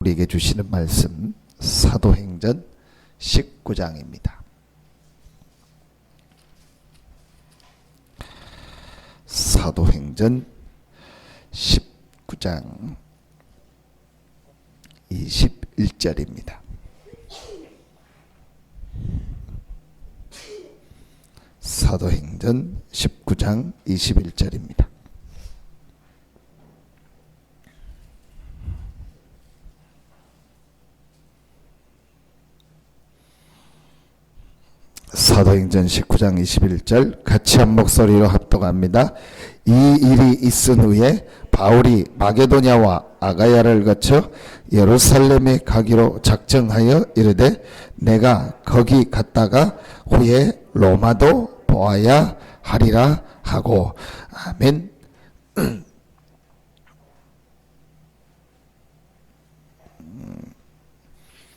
우리에게 주시는 말씀 사도행전 19장입니다. 사도행전 19장 21절입니다. 사도행전 19장 21절입니다. 사도행전 19장 21절 같이 한 목소리로 합독합니다. 이 일이 있은 후에 바울이 마게도냐와 아가야를 거쳐 예루살렘에 가기로 작정하여 이르되 내가 거기 갔다가 후에 로마도 보아야 하리라 하고. 아멘.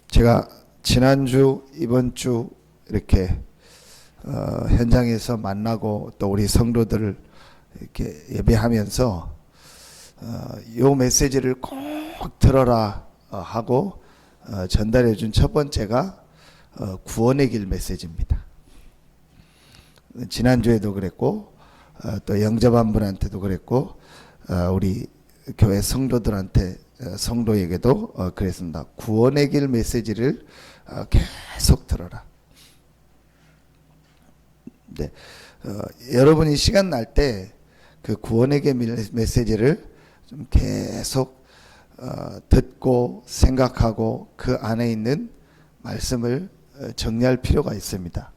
제가 지난주 이번주 이렇게 현장에서 만나고 또 우리 성도들을 이렇게 예배하면서 요 메시지를 꼭 들어라 하고 전달해 준 첫 번째가 구원의 길 메시지입니다. 지난주에도 그랬고 또 영접한 분한테도 그랬고 우리 교회 성도들한테 성도에게도 그랬습니다. 구원의 길 메시지를 계속 들어라. 네, 여러분이 시간 날 때 그 구원의 길 메시지를 좀 계속 듣고 생각하고 그 안에 있는 말씀을 정리할 필요가 있습니다.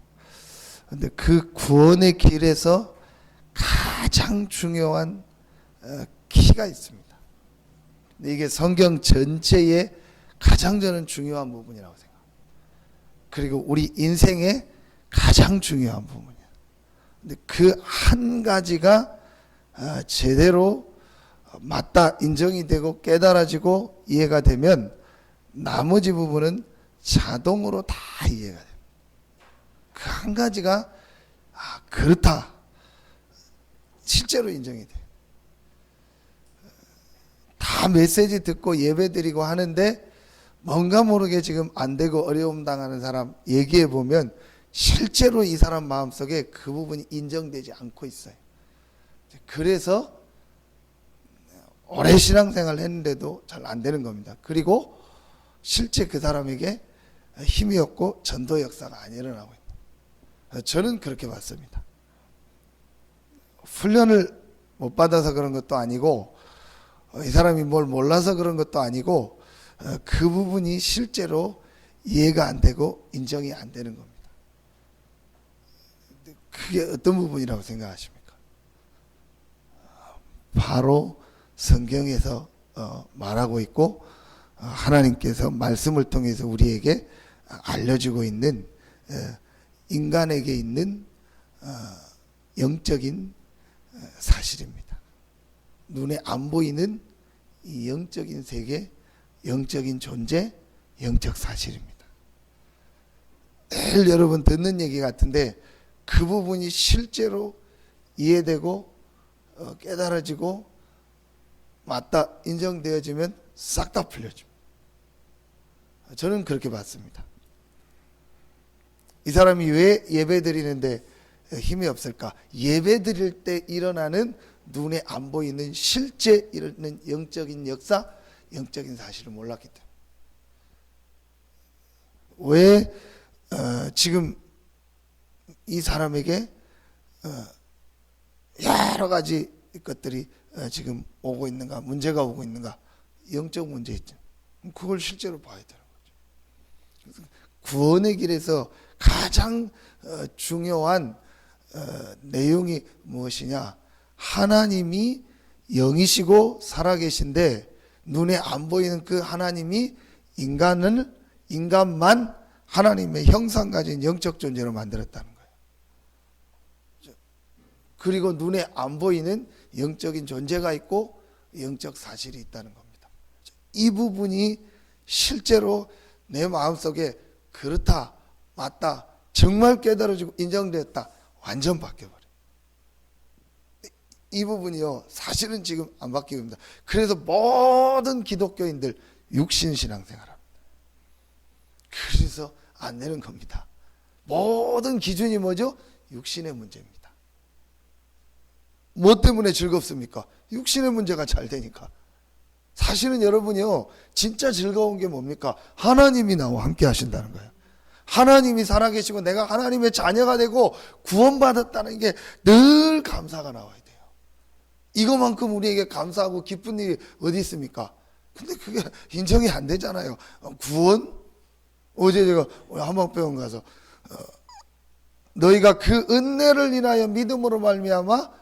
그런데 그 구원의 길에서 가장 중요한 키가 있습니다. 이게 성경 전체의 가장 저는 중요한 부분이라고 생각합니다. 그리고 우리 인생의 가장 중요한 부분이에요. 근데 그 한 가지가 제대로 맞다 인정이 되고 깨달아지고 이해가 되면 나머지 부분은 자동으로 다 이해가 돼요. 그 한 가지가 그렇다 실제로 인정이 돼요. 다 메시지 듣고 예배 드리고 하는데 뭔가 모르게 지금 안 되고 어려움 당하는 사람 얘기해 보면 실제로 이 사람 마음속에 그 부분이 인정되지 않고 있어요. 그래서 오래 신앙생활을 했는데도 잘 안 되는 겁니다. 그리고 실제 그 사람에게 힘이 없고 전도 역사가 안 일어나고 있다. 저는 그렇게 봤습니다. 훈련을 못 받아서 그런 것도 아니고 이 사람이 뭘 몰라서 그런 것도 아니고 그 부분이 실제로 이해가 안 되고 인정이 안 되는 겁니다. 그게 어떤 부분이라고 생각하십니까? 바로 성경에서 말하고 있고 하나님께서 말씀을 통해서 우리에게 알려주고 있는 인간에게 있는 영적인 사실입니다. 눈에 안 보이는 이 영적인 세계, 영적인 존재, 영적 사실입니다. 늘 여러분 듣는 얘기 같은데 그 부분이 실제로 이해되고 깨달아지고 맞다 인정되어지면 싹 다 풀려집니다. 저는 그렇게 봤습니다. 이 사람이 왜 예배 드리는데 힘이 없을까? 예배 드릴 때 일어나는 눈에 안 보이는 실제 일어나는 영적인 역사, 영적인 사실을 몰랐기 때문에. 왜 지금 이 사람에게 여러 가지 것들이 지금 오고 있는가, 문제가 오고 있는가, 영적 문제 있죠. 그걸 실제로 봐야 되는 거죠. 구원의 길에서 가장 중요한 내용이 무엇이냐? 하나님이 영이시고 살아계신데 눈에 안 보이는 그 하나님이 인간만 하나님의 형상 가진 영적 존재로 만들었다는 거예요. 그리고 눈에 안 보이는 영적인 존재가 있고 영적 사실이 있다는 겁니다. 이 부분이 실제로 내 마음속에 그렇다, 맞다, 정말 깨달아지고 인정되었다, 완전 바뀌어버려요. 이 부분이요 사실은 지금 안 바뀌고 있습니다. 그래서 모든 기독교인들 육신 신앙생활합니다. 그래서 안 되는 겁니다. 모든 기준이 뭐죠? 육신의 문제입니다. 뭐 때문에 즐겁습니까? 육신의 문제가 잘 되니까. 사실은 여러분이요, 진짜 즐거운 게 뭡니까? 하나님이 나와 함께 하신다는 거예요. 하나님이 살아계시고 내가 하나님의 자녀가 되고 구원받았다는 게 늘 감사가 나와야 돼요. 이거만큼 우리에게 감사하고 기쁜 일이 어디 있습니까? 근데 그게 인정이 안 되잖아요. 구원? 어제 제가 한복병원 가서 너희가 그 은혜를 인하여 믿음으로 말미암아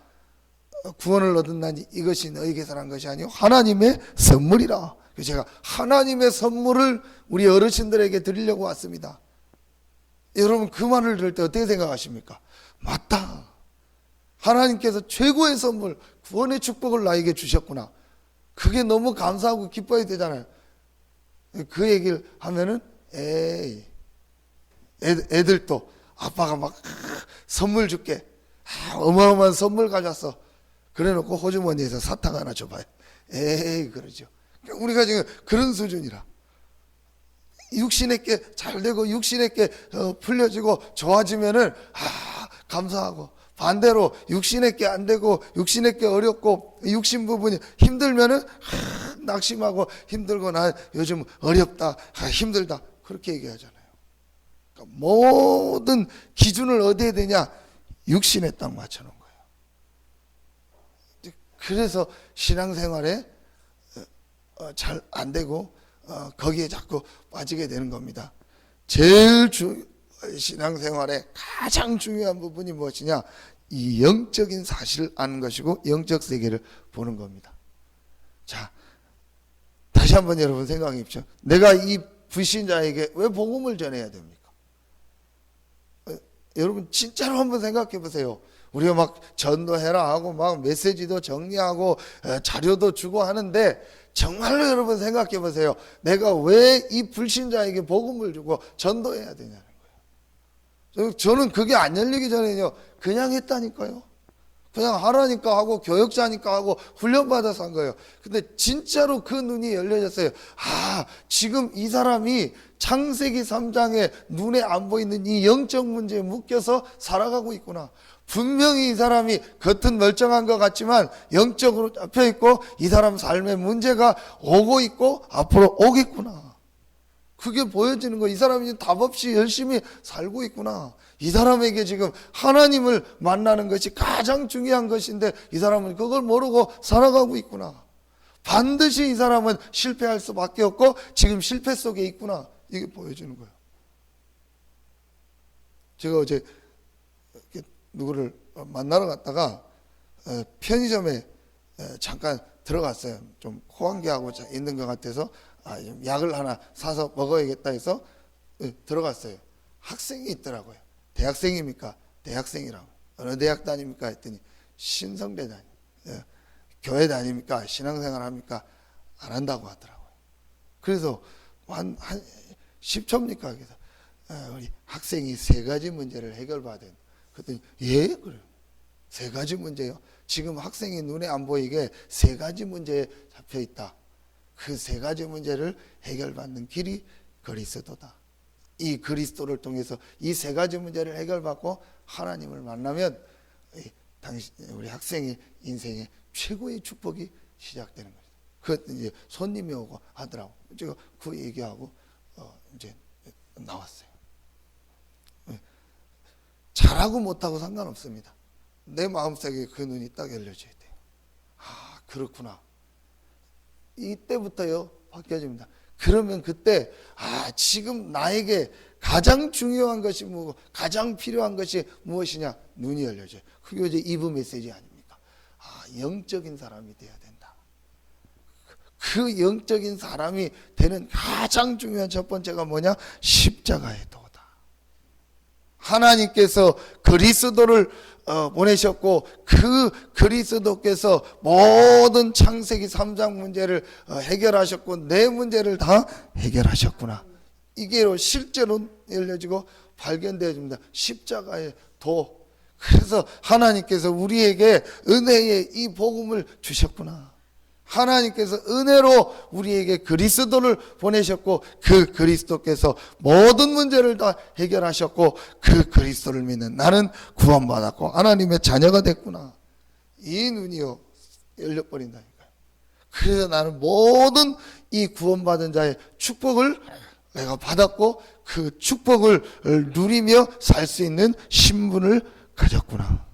구원을 얻었나니 이것이 너희에게서 난 것이 아니요 하나님의 선물이라. 그래서 제가 하나님의 선물을 우리 어르신들에게 드리려고 왔습니다. 여러분 그 말을 들을 때 어떻게 생각하십니까? 맞다. 하나님께서 최고의 선물 구원의 축복을 나에게 주셨구나. 그게 너무 감사하고 기뻐야 되잖아요. 그 얘기를 하면은 에이 애들도 아빠가 막 선물 줄게, 어마어마한 선물 가져왔어, 그래놓고 호주머니에서 사탕 하나 줘봐요. 에이 그러죠. 우리가 지금 그런 수준이라 육신에게 잘되고 육신에게 풀려지고 좋아지면은 감사하고, 반대로 육신에게 안되고 육신에게 어렵고 육신 부분이 힘들면은 낙심하고 힘들고 나 요즘 어렵다, 힘들다, 그렇게 얘기하잖아요. 그러니까 모든 기준을 어디에 되냐? 육신에 딱 맞춰놓은 거예요. 그래서 신앙생활에 잘 안되고 거기에 자꾸 빠지게 되는 겁니다. 제일 신앙생활의 가장 중요한 부분이 무엇이냐? 이 영적인 사실을 아는 것이고 영적 세계를 보는 겁니다. 자, 다시 한번 여러분 생각해 보십시오. 내가 이 불신자에게 왜 복음을 전해야 됩니까? 여러분 진짜로 한번 생각해 보세요. 우리가 막 전도해라 하고 막 메시지도 정리하고 자료도 주고 하는데 정말로 여러분 생각해 보세요. 내가 왜 이 불신자에게 복음을 주고 전도해야 되냐는 거예요. 저는 그게 안 열리기 전에요 그냥 했다니까요. 그냥 하라니까 하고 교역자니까 하고 훈련받아서 한 거예요. 근데 진짜로 그 눈이 열려졌어요. 지금 이 사람이 창세기 3장에 눈에 안 보이는 이 영적 문제에 묶여서 살아가고 있구나. 분명히 이 사람이 겉은 멀쩡한 것 같지만 영적으로 잡혀있고 이 사람 삶에 문제가 오고 있고 앞으로 오겠구나. 그게 보여지는 거예요. 이 사람이 답 없이 열심히 살고 있구나. 이 사람에게 지금 하나님을 만나는 것이 가장 중요한 것인데 이 사람은 그걸 모르고 살아가고 있구나. 반드시 이 사람은 실패할 수밖에 없고 지금 실패 속에 있구나. 이게 보여지는 거예요. 제가 어제 누구를 만나러 갔다가 편의점에 잠깐 들어갔어요. 좀 호황기하고 있는 것 같아서 약을 하나 사서 먹어야겠다 해서 들어갔어요. 학생이 있더라고요. 대학생입니까? 대학생이라고. 어느 대학 다닙니까? 했더니 신성대 다니. 교회 다닙니까? 신앙생활 합니까? 안 한다고 하더라고요. 그래서 한 10초입니까? 그래서 우리 학생이 3가지 문제를 해결받은. 그랬더니 예? 그래요. 3가지 문제요? 지금 학생이 눈에 안 보이게 3가지 문제에 잡혀 있다. 그 3가지 문제를 해결받는 길이 그리스도다. 이 그리스도를 통해서 이 3가지 문제를 해결받고 하나님을 만나면 우리 학생의 인생의 최고의 축복이 시작되는 거죠. 그 이제 손님이 오고 하더라고. 제가 그 얘기하고 이제 나왔어요. 잘하고 못하고 상관없습니다. 내 마음속에 그 눈이 딱 열려져야 돼요. 그렇구나. 이때부터요 바뀌어집니다. 그러면 그때 지금 나에게 가장 중요한 것이 뭐고 가장 필요한 것이 무엇이냐? 눈이 열려져요. 그게 이제 2부 메시지 아닙니까? 영적인 사람이 돼야 된다. 그 영적인 사람이 되는 가장 중요한 첫 번째가 뭐냐? 십자가의 도다. 하나님께서 그리스도를 보내셨고 그 그리스도께서 모든 창세기 3장 문제를 해결하셨고 내 문제를 다 해결하셨구나. 이게 실제로 열려지고 발견되어집니다. 십자가의 도. 그래서 하나님께서 우리에게 은혜의 이 복음을 주셨구나. 하나님께서 은혜로 우리에게 그리스도를 보내셨고 그 그리스도께서 모든 문제를 다 해결하셨고 그 그리스도를 믿는 나는 구원받았고 하나님의 자녀가 됐구나. 이 눈이요 열려버린다니까요. 그래서 나는 모든 이 구원받은 자의 축복을 내가 받았고 그 축복을 누리며 살 수 있는 신분을 가졌구나.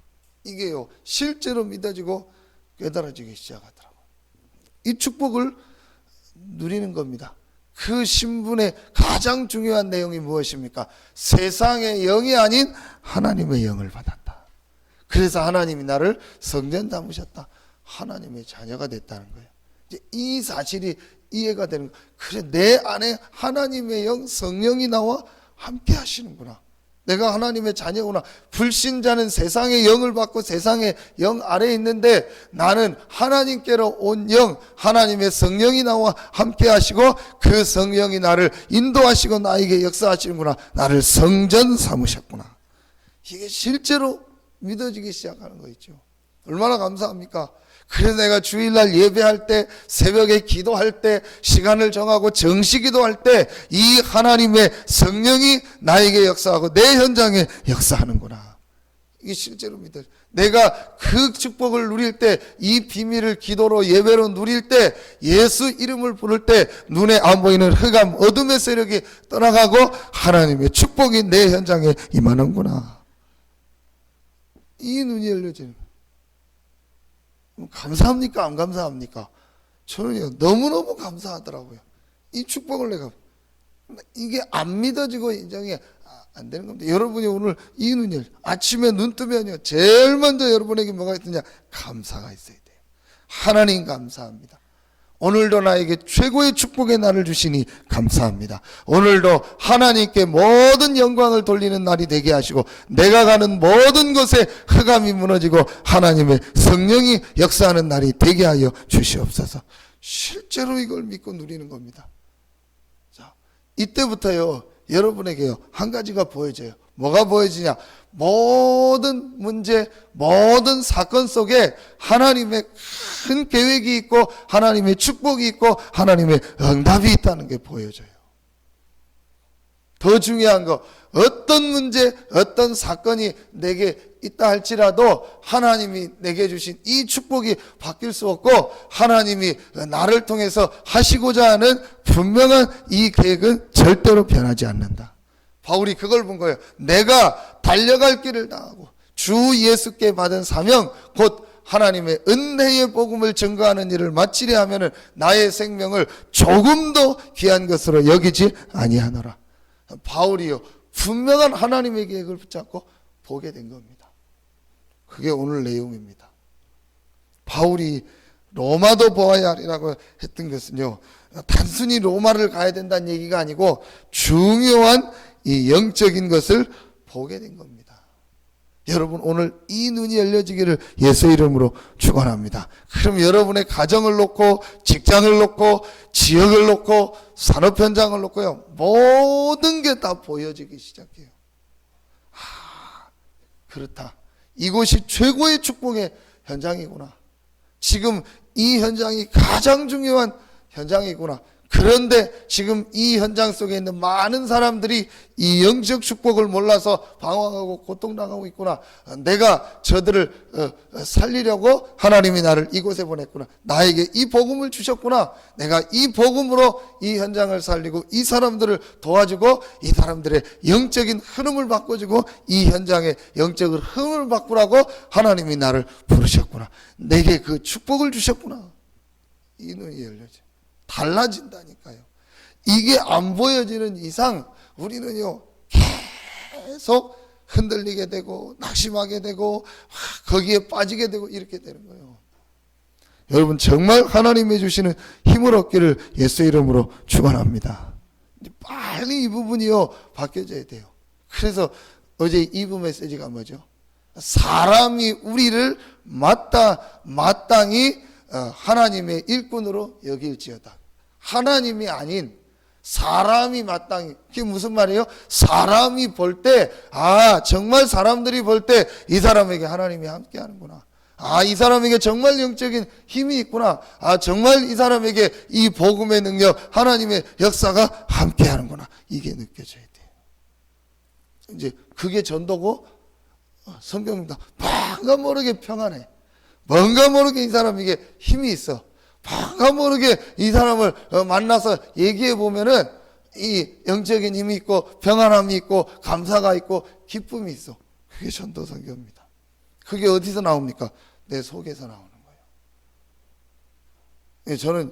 이게요 실제로 믿어지고 깨달아지기 시작하더라고요. 이 축복을 누리는 겁니다. 그 신분의 가장 중요한 내용이 무엇입니까? 세상의 영이 아닌 하나님의 영을 받았다. 그래서 하나님이 나를 성전 삼으셨다. 하나님의 자녀가 됐다는 거예요. 이제 이 사실이 이해가 되는 거예요. 그래 내 안에 하나님의 영 성령이 나와 함께 하시는구나. 내가 하나님의 자녀구나. 불신자는 세상의 영을 받고 세상의 영 아래에 있는데 나는 하나님께로 온 영, 하나님의 성령이 나와 함께 하시고 그 성령이 나를 인도하시고 나에게 역사하시는구나. 나를 성전 삼으셨구나. 이게 실제로 믿어지기 시작하는 거 있죠. 얼마나 감사합니까? 그래서 내가 주일날 예배할 때, 새벽에 기도할 때, 시간을 정하고 정시 기도할 때 이 하나님의 성령이 나에게 역사하고 내 현장에 역사하는구나. 이게 실제로 믿어요. 내가 그 축복을 누릴 때, 이 비밀을 기도로 예배로 누릴 때, 예수 이름을 부를 때 눈에 안 보이는 흑암, 어둠의 세력이 떠나가고 하나님의 축복이 내 현장에 임하는구나. 이 눈이 열려지는 거예요. 감사합니까? 안 감사합니까? 저는요 너무너무 감사하더라고요. 이 축복을 내가 이게 안 믿어지고 인정이 안 되는 겁니다. 여러분이 오늘 이 눈을 아침에 눈 뜨면요 제일 먼저 여러분에게 뭐가 있느냐? 감사가 있어야 돼요. 하나님 감사합니다. 오늘도 나에게 최고의 축복의 날을 주시니 감사합니다. 오늘도 하나님께 모든 영광을 돌리는 날이 되게 하시고 내가 가는 모든 곳에 흑암이 무너지고 하나님의 성령이 역사하는 날이 되게 하여 주시옵소서. 실제로 이걸 믿고 누리는 겁니다. 자, 이때부터요 여러분에게요 한 가지가 보여져요. 뭐가 보여지냐? 모든 문제, 모든 사건 속에 하나님의 큰 계획이 있고 하나님의 축복이 있고 하나님의 응답이 있다는 게 보여져요. 더 중요한 거, 어떤 문제, 어떤 사건이 내게 있다 할지라도 하나님이 내게 주신 이 축복이 바뀔 수 없고 하나님이 나를 통해서 하시고자 하는 분명한 이 계획은 절대로 변하지 않는다. 바울이 그걸 본 거예요. 내가 달려갈 길을 다하고 주 예수께 받은 사명 곧 하나님의 은혜의 복음을 증거하는 일을 마치려 하면은 나의 생명을 조금도 귀한 것으로 여기지 아니하노라. 바울이요 분명한 하나님의 계획을 붙잡고 보게 된 겁니다. 그게 오늘 내용입니다. 바울이 로마도 보아야 하리라고 했던 것은요 단순히 로마를 가야 된다는 얘기가 아니고 중요한 이 영적인 것을 보게 된 겁니다. 여러분 오늘 이 눈이 열려지기를 예수 이름으로 축원합니다. 그럼 여러분의 가정을 놓고 직장을 놓고 지역을 놓고 산업 현장을 놓고요 모든 게 다 보여지기 시작해요. 그렇다. 이곳이 최고의 축복의 현장이구나. 지금 이 현장이 가장 중요한 현장이구나. 그런데 지금 이 현장 속에 있는 많은 사람들이 이 영적 축복을 몰라서 방황하고 고통당하고 있구나. 내가 저들을 살리려고 하나님이 나를 이곳에 보냈구나. 나에게 이 복음을 주셨구나. 내가 이 복음으로 이 현장을 살리고 이 사람들을 도와주고 이 사람들의 영적인 흐름을 바꿔주고 이 현장의 영적인 흐름을 바꾸라고 하나님이 나를 부르셨구나. 내게 그 축복을 주셨구나. 이 눈이 열려져. 달라진다니까요. 이게 안 보여지는 이상 우리는요 계속 흔들리게 되고 낙심하게 되고 거기에 빠지게 되고 이렇게 되는 거예요. 여러분 정말 하나님이 주시는 힘을 얻기를 예수 이름으로 축원합니다. 빨리 이 부분이요 바뀌어져야 돼요. 그래서 어제 2부 메시지가 뭐죠? 사람이 우리를 마땅히 하나님의 일꾼으로 여길지어다. 하나님이 아닌 사람이 마땅히. 그게 무슨 말이에요? 사람이 볼 때 정말 사람들이 볼 때 이 사람에게 하나님이 함께 하는구나. 아, 이 사람에게 정말 영적인 힘이 있구나. 아, 정말 이 사람에게 이 복음의 능력, 하나님의 역사가 함께 하는구나. 이게 느껴져야 돼요. 이제 그게 전도고, 성경입니다. 뭔가 모르게 평안해. 뭔가 모르게 이 사람에게 힘이 있어. 뭔가 모르게 이 사람을 만나서 얘기해 보면은 이 영적인 힘이 있고 평안함이 있고 감사가 있고 기쁨이 있어. 그게 전도 선교입니다. 그게 어디서 나옵니까? 내 속에서 나오는 거예요. 저는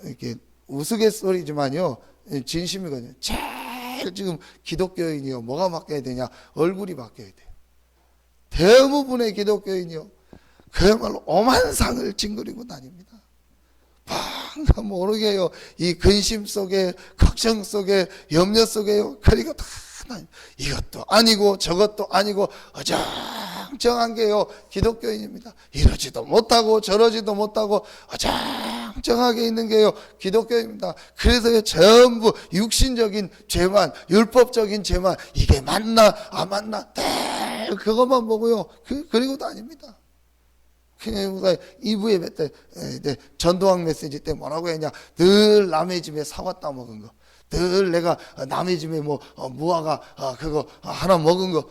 이렇게 우스갯소리지만요, 진심이거든요. 제일 지금 기독교인이요, 뭐가 바뀌어야 되냐? 얼굴이 바뀌어야 돼요. 대부분의 기독교인이요, 그야말로 오만 상을 찡그리고 다닙니다. 뭔가 모르게요, 이 근심 속에, 걱정 속에, 염려 속에요. 그리고 다 이것도 아니고 저것도 아니고 어정쩡한 게요, 기독교인입니다. 이러지도 못하고 저러지도 못하고 어정쩡하게 있는 게요, 기독교인입니다. 그래서 전부 육신적인 죄만, 율법적인 죄만, 이게 맞나 안 맞나 늘 그것만 보고요, 그리고 다닙니다. 우리가 2부 예배 때 전도학 메시지 때 뭐라고 했냐? 늘 남의 집에 사과 따먹은 거, 늘 내가 남의 집에 뭐 무화과 그거 하나 먹은 거,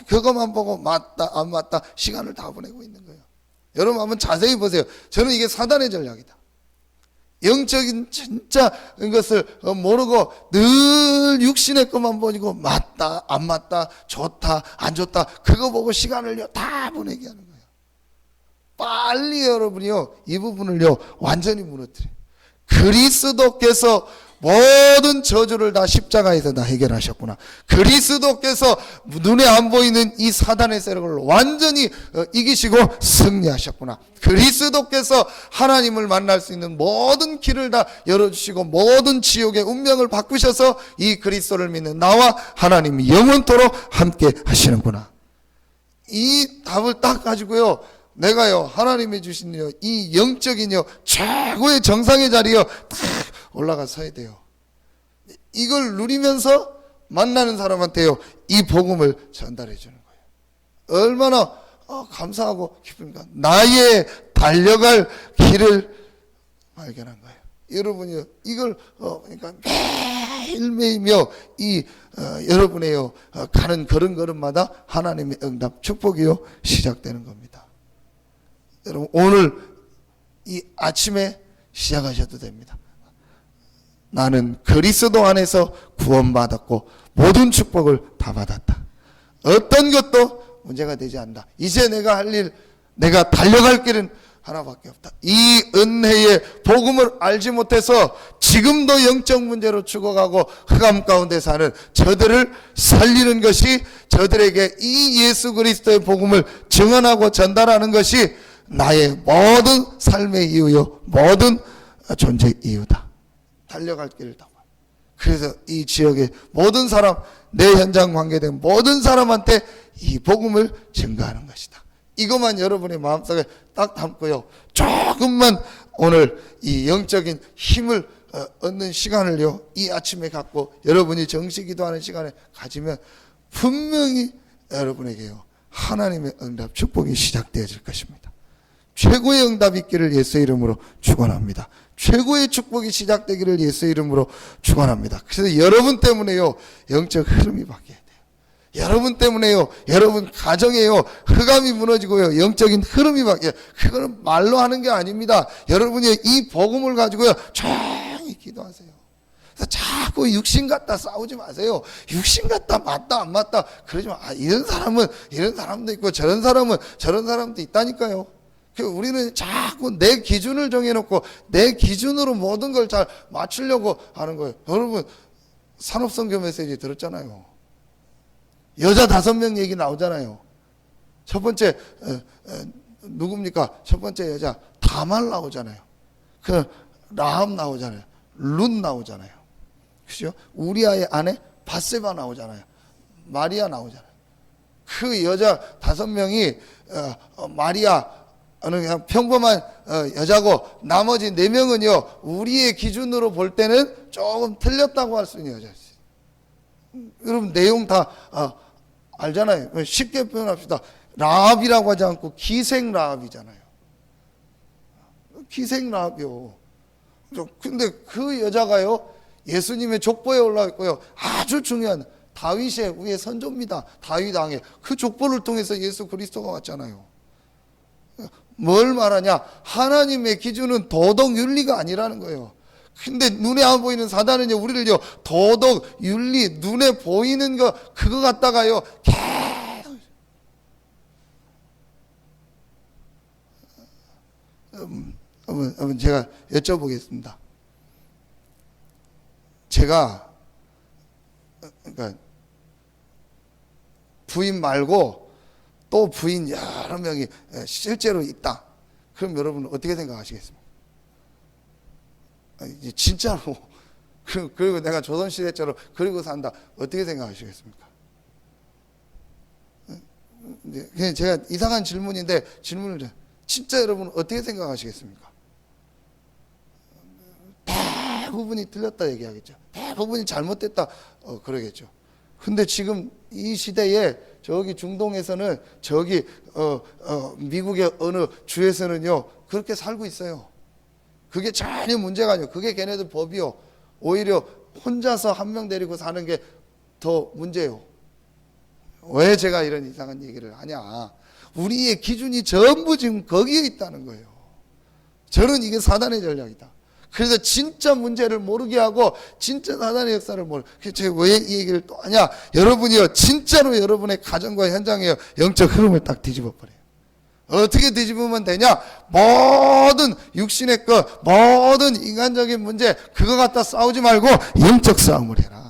그것만 보고 맞다 안 맞다 시간을 다 보내고 있는 거예요. 여러분 한번 자세히 보세요. 저는 이게 사단의 전략이다. 영적인 진짜 것을 모르고 늘 육신의 것만 보고 맞다 안 맞다 좋다 안 좋다 그거 보고 시간을요 다 보내게 하는 거예요. 빨리 여러분이요 이 부분을요 완전히 무너뜨려요. 그리스도께서 모든 저주를 다 십자가에서 다 해결하셨구나. 그리스도께서 눈에 안 보이는 이 사단의 세력을 완전히 이기시고 승리하셨구나. 그리스도께서 하나님을 만날 수 있는 모든 길을 다 열어주시고 모든 지옥의 운명을 바꾸셔서 이 그리스도를 믿는 나와 하나님이 영원토록 함께 하시는구나. 이 답을 딱 가지고요 내가요 하나님이 주신 이 영적인요 최고의 정상의 자리요 딱 올라가 서야 돼요. 이걸 누리면서 만나는 사람한테요 이 복음을 전달해 주는 거예요. 얼마나 감사하고 기쁩니까? 나의 달려갈 길을 발견한 거예요. 여러분이요 이걸 그러니까 매일매일며 이 여러분의요 가는 걸음걸음마다 하나님의 응답 축복이요 시작되는 겁니다. 여러분 오늘 이 아침에 시작하셔도 됩니다. 나는 그리스도 안에서 구원받았고 모든 축복을 다 받았다. 어떤 것도 문제가 되지 않는다. 이제 내가 할 일, 내가 달려갈 길은 하나밖에 없다. 이 은혜의 복음을 알지 못해서 지금도 영적 문제로 죽어가고 흑암 가운데 사는 저들을 살리는 것이, 저들에게 이 예수 그리스도의 복음을 증언하고 전달하는 것이 나의 모든 삶의 이유요 모든 존재의 이유다. 달려갈 길을 다. 그래서 이 지역의 모든 사람, 내 현장 관계된 모든 사람한테 이 복음을 증거하는 것이다. 이것만 여러분의 마음속에 딱 담고요 조금만 오늘 이 영적인 힘을 얻는 시간을요 이 아침에 갖고 여러분이 정식 기도하는 시간에 가지면 분명히 여러분에게요 하나님의 응답 축복이 시작되어질 것입니다. 최고의 응답이 있기를 예수의 이름으로 축원합니다. 최고의 축복이 시작되기를 예수의 이름으로 축원합니다. 그래서 여러분 때문에요 영적 흐름이 바뀌어야 돼요. 여러분 때문에요 여러분 가정에요 흑암이 무너지고요 영적인 흐름이 바뀌어요. 그거는 말로 하는 게 아닙니다. 여러분이 이 복음을 가지고요 조용히 기도하세요. 그래서 자꾸 육신 갖다 싸우지 마세요. 육신 갖다 맞다 안 맞다 그러지 마. 이런 사람은 이런 사람도 있고 저런 사람은 저런 사람도 있다니까요. 우리는 자꾸 내 기준을 정해놓고 내 기준으로 모든 걸 잘 맞추려고 하는 거예요. 여러분 산업선교 메시지 들었잖아요. 여자 5명 얘기 나오잖아요. 첫 번째 누굽니까? 첫 번째 여자 다말 나오잖아요. 그 라합 나오잖아요. 룻 나오잖아요. 그죠? 우리아의 아내 바세바 나오잖아요. 마리아 나오잖아요. 그 여자 5명이 마리아 그냥 평범한 여자고 나머지 4명은요 우리의 기준으로 볼 때는 조금 틀렸다고 할 수 있는 여자였어요. 여러분 내용 다 알잖아요. 쉽게 표현합시다. 라합이라고 하지 않고 기생 라합이잖아요. 기생 라합이요. 근데 그 여자가요, 예수님의 족보에 올라있고요, 아주 중요한 다윗의 우리의 선조입니다. 다윗 왕의 그 족보를 통해서 예수 그리스도가 왔잖아요. 뭘 말하냐? 하나님의 기준은 도덕 윤리가 아니라는 거예요. 근데 눈에 안 보이는 사단은요, 우리를요, 도덕 윤리, 눈에 보이는 거 그거 갖다가요 계속 제가 여쭤보겠습니다. 제가 그러니까 부인 말고 또 부인 여러 명이 실제로 있다. 그럼 여러분 어떻게 생각하시겠습니까? 진짜로 그리고 내가 조선시대처럼 그리고 산다. 어떻게 생각하시겠습니까? 그냥 제가 이상한 질문인데 질문을 진짜 여러분 어떻게 생각하시겠습니까? 대부분이 틀렸다 얘기하겠죠. 대부분이 잘못됐다 그러겠죠. 근데 지금 이 시대에 저기 중동에서는 저기 미국의 어느 주에서는요 그렇게 살고 있어요. 그게 전혀 문제가 아니에요. 그게 걔네들 법이요. 오히려 혼자서 한 명 데리고 사는 게 더 문제예요. 왜 제가 이런 이상한 얘기를 하냐? 우리의 기준이 전부 지금 거기에 있다는 거예요. 저는 이게 사단의 전략이다. 그래서 진짜 문제를 모르게 하고 진짜 사단의 역사를 모르게. 제가 왜 이 얘기를 또 하냐? 여러분이요 진짜로 여러분의 가정과 현장의 영적 흐름을 딱 뒤집어 버려요. 어떻게 뒤집으면 되냐? 모든 육신의 것, 모든 인간적인 문제 그거 갖다 싸우지 말고 영적 싸움을 해라.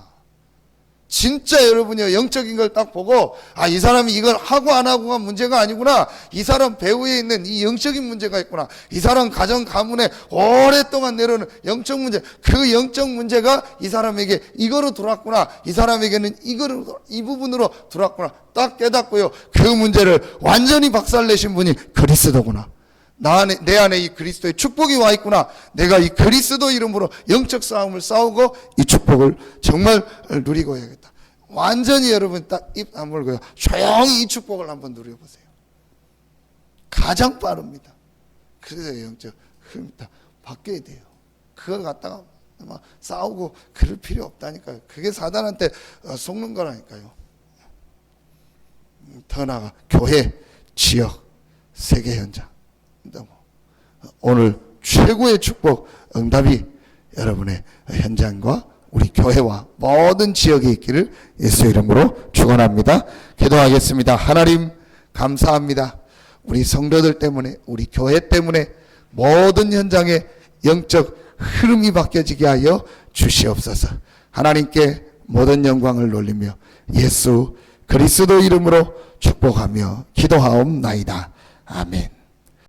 진짜 여러분이요 영적인 걸 딱 보고 이 사람이 이걸 하고 안 하고가 문제가 아니구나. 이 사람 배후에 있는 이 영적인 문제가 있구나. 이 사람 가정 가문에 오랫동안 내려오는 영적 문제, 그 영적 문제가 이 사람에게 이거로 들어왔구나. 이 사람에게는 이 부분으로 들어왔구나. 딱 깨닫고요 그 문제를 완전히 박살내신 분이 그리스도구나. 내 안에 이 그리스도의 축복이 와 있구나. 내가 이 그리스도 이름으로 영적 싸움을 싸우고 이 축복을 정말 누리고 해야겠다. 완전히 여러분 딱 입 다물고요 조용히 이 축복을 한번 누려보세요. 가장 빠릅니다. 그래서 영적 흐름이 다 바뀌어야 돼요. 그걸 갖다가 막 싸우고 그럴 필요 없다니까요. 그게 사단한테 속는 거라니까요. 더 나아가 교회, 지역, 세계 현장. 오늘 최고의 축복 응답이 여러분의 현장과 우리 교회와 모든 지역에 있기를 예수 이름으로 축원합니다. 기도하겠습니다. 하나님 감사합니다. 우리 성도들 때문에 우리 교회 때문에 모든 현장에 영적 흐름이 바뀌어지게 하여 주시옵소서. 하나님께 모든 영광을 돌리며 예수 그리스도 이름으로 축복하며 기도하옵나이다. 아멘.